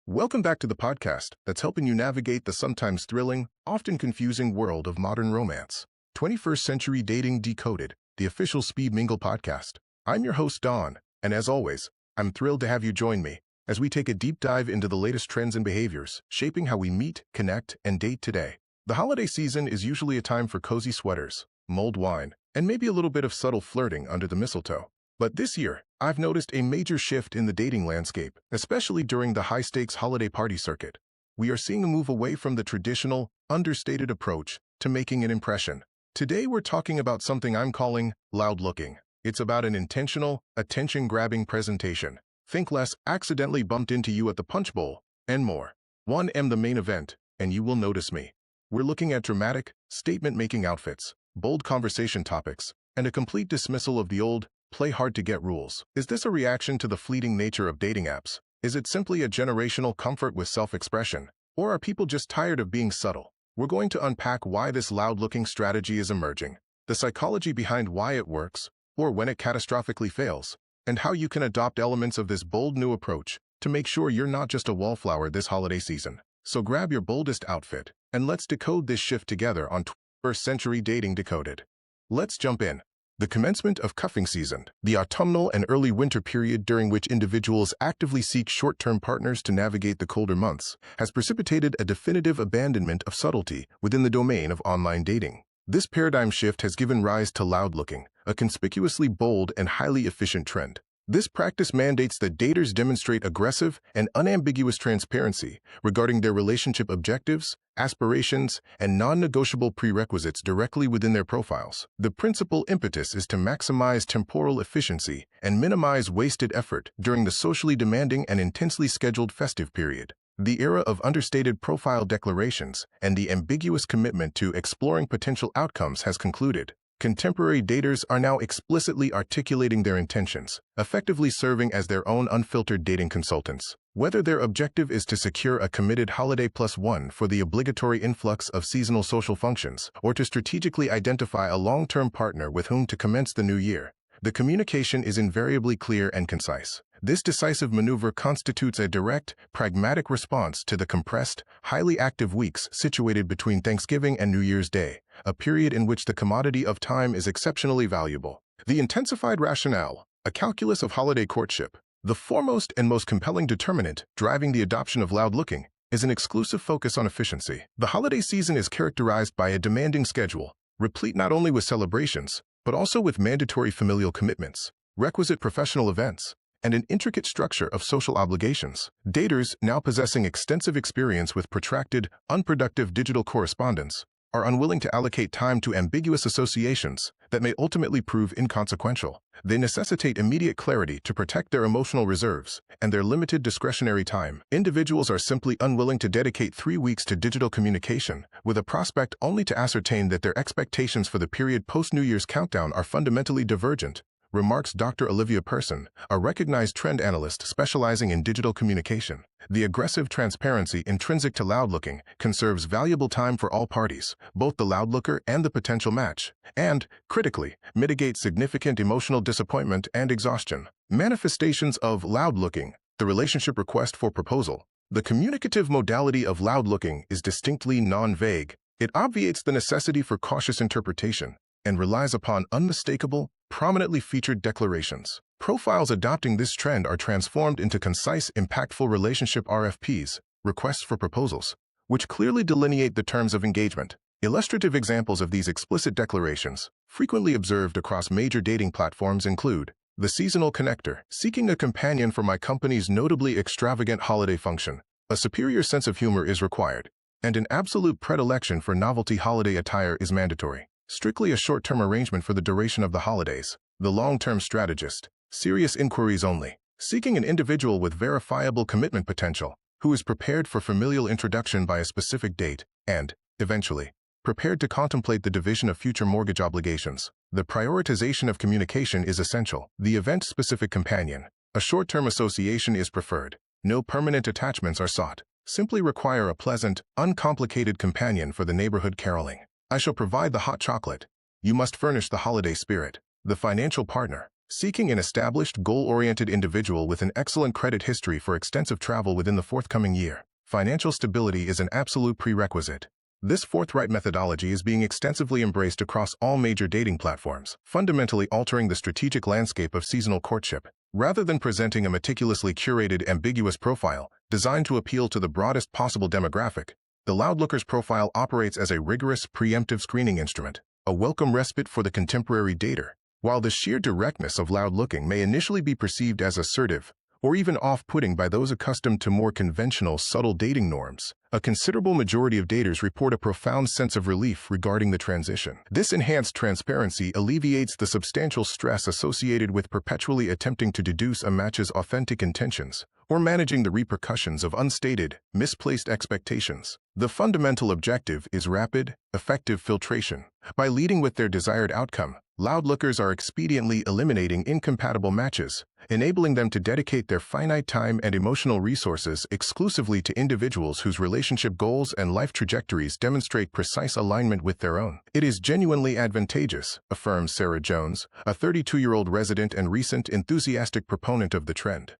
Welcome back to the podcast that's helping you navigate the sometimes thrilling, often confusing world of modern romance. 21st Century Dating Decoded, the official Speed Mingle podcast. I'm your host, Don, and as always, I'm thrilled to have you join me as we take a deep dive into the latest trends and behaviors shaping how we meet, connect, and date today. The holiday season is usually a time for cozy sweaters, mulled wine, and maybe a little bit of subtle flirting under the mistletoe. But this year, I've noticed a major shift in the dating landscape, especially during the high-stakes holiday party circuit. We are seeing a move away from the traditional, understated approach to making an impression. Today, we're talking about something I'm calling loud-looking. It's about an intentional, attention-grabbing presentation. Think less, accidentally bumped into you at the punch bowl, and more. 1M the main event, and you will notice me. We're looking at dramatic, statement-making outfits, bold conversation topics, and a complete dismissal of the old, play hard to get rules. Is this a reaction to the fleeting nature of dating apps? Is it simply a generational comfort with self-expression? Or are people just tired of being subtle? We're going to unpack why this loud-looking strategy is emerging, the psychology behind why it works, or when it catastrophically fails, and how you can adopt elements of this bold new approach to make sure you're not just a wallflower this holiday season. So grab your boldest outfit, and let's decode this shift together on 21st Century Dating Decoded. Let's jump in. The commencement of cuffing season, the autumnal and early winter period during which individuals actively seek short-term partners to navigate the colder months, has precipitated a definitive abandonment of subtlety within the domain of online dating. This paradigm shift has given rise to loud-looking, a conspicuously bold and highly efficient trend. This practice mandates that daters demonstrate aggressive and unambiguous transparency regarding their relationship objectives, aspirations, and non-negotiable prerequisites directly within their profiles. The principal impetus is to maximize temporal efficiency and minimize wasted effort during the socially demanding and intensely scheduled festive period. The era of understated profile declarations and the ambiguous commitment to exploring potential outcomes has concluded. Contemporary daters are now explicitly articulating their intentions, effectively serving as their own unfiltered dating consultants. Whether their objective is to secure a committed holiday plus one for the obligatory influx of seasonal social functions, or to strategically identify a long-term partner with whom to commence the new year, the communication is invariably clear and concise. This decisive maneuver constitutes a direct, pragmatic response to the compressed, highly active weeks situated between Thanksgiving and New Year's Day, a period in which the commodity of time is exceptionally valuable. The intensified rationale, a calculus of holiday courtship, the foremost and most compelling determinant driving the adoption of loud-looking, is an exclusive focus on efficiency. The holiday season is characterized by a demanding schedule, replete not only with celebrations, but also with mandatory familial commitments, requisite professional events, and an intricate structure of social obligations. Daters, now possessing extensive experience with protracted, unproductive digital correspondence, are unwilling to allocate time to ambiguous associations that may ultimately prove inconsequential. They necessitate immediate clarity to protect their emotional reserves and their limited discretionary time. Individuals are simply unwilling to dedicate 3 weeks to digital communication, with a prospect only to ascertain that their expectations for the period post-New Year's countdown are fundamentally divergent, remarks Dr. Olivia Person, a recognized trend analyst specializing in digital communication. The aggressive transparency intrinsic to loud-looking conserves valuable time for all parties, both the loud-looker and the potential match, and, critically, mitigates significant emotional disappointment and exhaustion. Manifestations of loud-looking, the relationship request for proposal. The communicative modality of loud-looking is distinctly non-vague. It obviates the necessity for cautious interpretation and relies upon unmistakable, prominently featured declarations. Profiles adopting this trend are transformed into concise, impactful relationship RFPs, requests for proposals, which clearly delineate the terms of engagement. Illustrative examples of these explicit declarations, frequently observed across major dating platforms, include the seasonal connector, seeking a companion for my company's notably extravagant holiday function. A superior sense of humor is required, and an absolute predilection for novelty holiday attire is mandatory. Strictly a short-term arrangement for the duration of the holidays. The long-term strategist, serious inquiries only, seeking an individual with verifiable commitment potential, who is prepared for familial introduction by a specific date, and, eventually, prepared to contemplate the division of future mortgage obligations. The prioritization of communication is essential. The event-specific companion, a short-term association is preferred. No permanent attachments are sought. Simply require a pleasant, uncomplicated companion for the neighborhood caroling. I shall provide the hot chocolate. You must furnish the holiday spirit. The financial partner, Seeking an established, goal-oriented individual with an excellent credit history for extensive travel within the forthcoming year. Financial stability is an absolute prerequisite. This forthright methodology is being extensively embraced across all major dating platforms, fundamentally altering the strategic landscape of seasonal courtship. Rather than presenting a meticulously curated, ambiguous profile designed to appeal to the broadest possible demographic, the Loudlooker's profile operates as a rigorous, preemptive screening instrument, a welcome respite for the contemporary dater. While the sheer directness of loud looking may initially be perceived as assertive, or even off-putting by those accustomed to more conventional, subtle dating norms, a considerable majority of daters report a profound sense of relief regarding the transition. This enhanced transparency alleviates the substantial stress associated with perpetually attempting to deduce a match's authentic intentions, or managing the repercussions of unstated, misplaced expectations. The fundamental objective is rapid, effective filtration. By leading with their desired outcome, Loudlookers are expediently eliminating incompatible matches, enabling them to dedicate their finite time and emotional resources exclusively to individuals whose relationship goals and life trajectories demonstrate precise alignment with their own. It is genuinely advantageous, affirms Sarah Jones, a 32-year-old resident and recent enthusiastic proponent of the trend.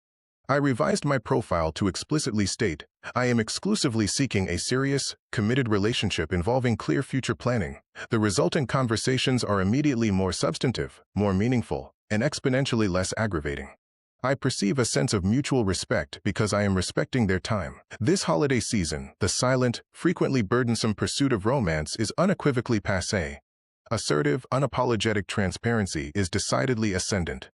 I revised my profile to explicitly state, I am exclusively seeking a serious, committed relationship involving clear future planning. The resultant conversations are immediately more substantive, more meaningful, and exponentially less aggravating. I perceive a sense of mutual respect because I am respecting their time. This holiday season, the silent, frequently burdensome pursuit of romance is unequivocally passé. Assertive, unapologetic transparency is decidedly ascendant.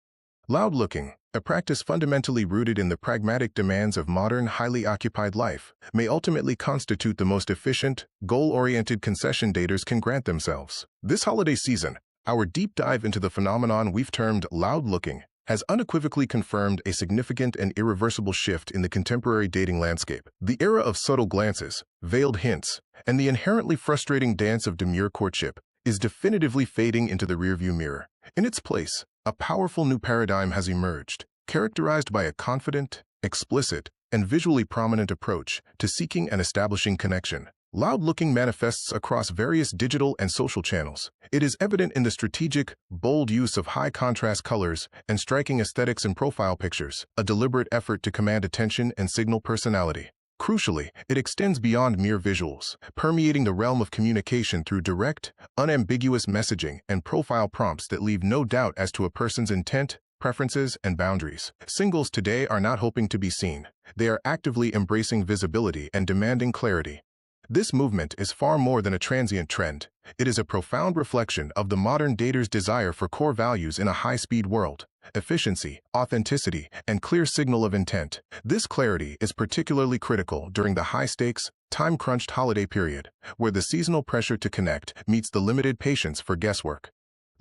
Loud-looking, a practice fundamentally rooted in the pragmatic demands of modern, highly occupied life, may ultimately constitute the most efficient, goal-oriented concession daters can grant themselves. This holiday season, our deep dive into the phenomenon we've termed loud-looking has unequivocally confirmed a significant and irreversible shift in the contemporary dating landscape. The era of subtle glances, veiled hints, and the inherently frustrating dance of demure courtship is definitively fading into the rearview mirror. In its place, a powerful new paradigm has emerged, characterized by a confident, explicit, and visually prominent approach to seeking and establishing connection. Loud-looking manifests across various digital and social channels. It is evident in the strategic, bold use of high-contrast colors and striking aesthetics in profile pictures, a deliberate effort to command attention and signal personality. Crucially, it extends beyond mere visuals, permeating the realm of communication through direct, unambiguous messaging and profile prompts that leave no doubt as to a person's intent, preferences, and boundaries. Singles today are not hoping to be seen. They are actively embracing visibility and demanding clarity. This movement is far more than a transient trend. It is a profound reflection of the modern dater's desire for core values in a high-speed world: efficiency, authenticity, and clear signal of intent. This clarity is particularly critical during the high-stakes, time-crunched holiday period, where the seasonal pressure to connect meets the limited patience for guesswork.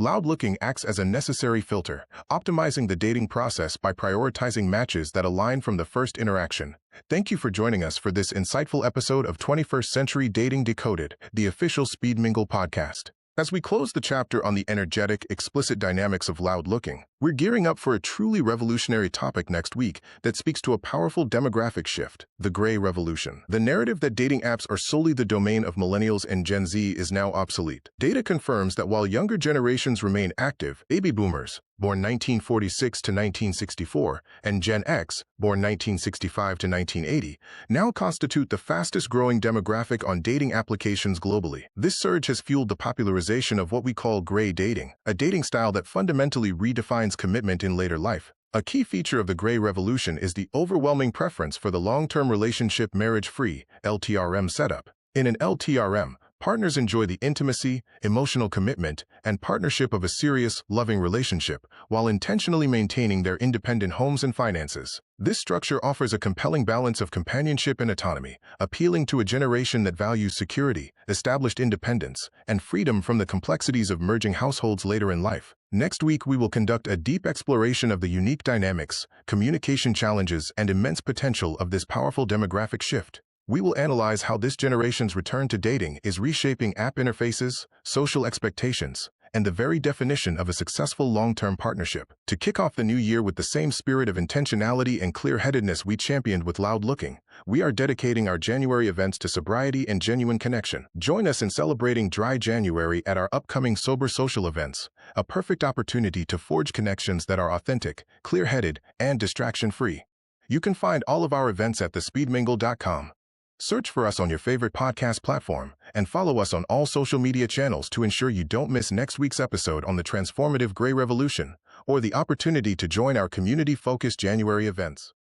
Loud-looking acts as a necessary filter, optimizing the dating process by prioritizing matches that align from the first interaction. Thank you for joining us for this insightful episode of 21st Century Dating Decoded, the official Speed Mingle podcast. As we close the chapter on the energetic, explicit dynamics of loud-looking, we're gearing up for a truly revolutionary topic next week that speaks to a powerful demographic shift: the gray revolution. The narrative that dating apps are solely the domain of millennials and Gen Z is now obsolete. Data confirms that while younger generations remain active, baby boomers, born 1946 to 1964, and Gen X, born 1965 to 1980, now constitute the fastest-growing demographic on dating applications globally. This surge has fueled the popularization of what we call gray dating, a dating style that fundamentally redefines commitment in later life. A key feature of the gray revolution is the overwhelming preference for the long-term relationship marriage-free (LTRM) setup. In an LTRM, partners enjoy the intimacy, emotional commitment, and partnership of a serious, loving relationship, while intentionally maintaining their independent homes and finances. This structure offers a compelling balance of companionship and autonomy, appealing to a generation that values security, established independence, and freedom from the complexities of merging households later in life. Next week, we will conduct a deep exploration of the unique dynamics, communication challenges, and immense potential of this powerful demographic shift. We will analyze how this generation's return to dating is reshaping app interfaces, social expectations, and the very definition of a successful long-term partnership. To kick off the new year with the same spirit of intentionality and clear-headedness we championed with Loud Looking, we are dedicating our January events to sobriety and genuine connection. Join us in celebrating Dry January at our upcoming Sober Social events, a perfect opportunity to forge connections that are authentic, clear-headed, and distraction-free. You can find all of our events at thespeedmingle.com. Search for us on your favorite podcast platform and follow us on all social media channels to ensure you don't miss next week's episode on the transformative Gray Revolution or the opportunity to join our community-focused January events.